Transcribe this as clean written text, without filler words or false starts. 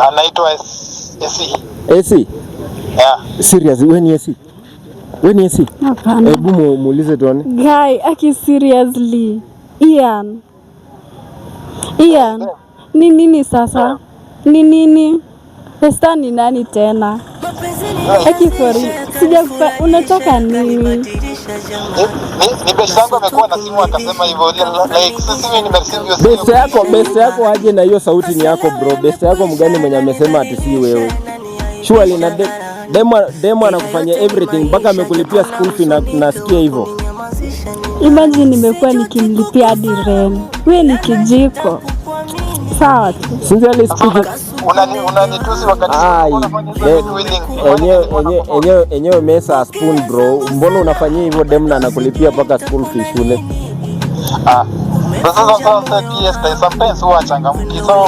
Anaitwa AC. AC? Yeah. Serious, wewe ni AC? Wewe ni AC? Hapana. Hebu muulize tuone. Guy, aki seriously. Ian. Ni nini sasa? Ni nini? Pesta ni nani tena? Aki sorry. Sijakupa, unataka nini? Ni best yangu amekuwa na simu akasema hivyo, like sisi nimereceive hiyo simu. Best yako aje na hiyo sauti ni yako bro. Best yako mgani mwenye amesema ati si wewe? Surely na demo anakufanyia everything mpaka amekulipia school fee na nasikia hivyo. Imagine nimekuwa nikimlipia hadi rent. Wewe ni kijiko. Sawa tu. Sincerely speaking, unanitusi wakati enyewe mesa spoon bro. Mbona unafanyia hivyo dem na anakulipia mpaka school fee shule? Sasa sometimes huwa changamki so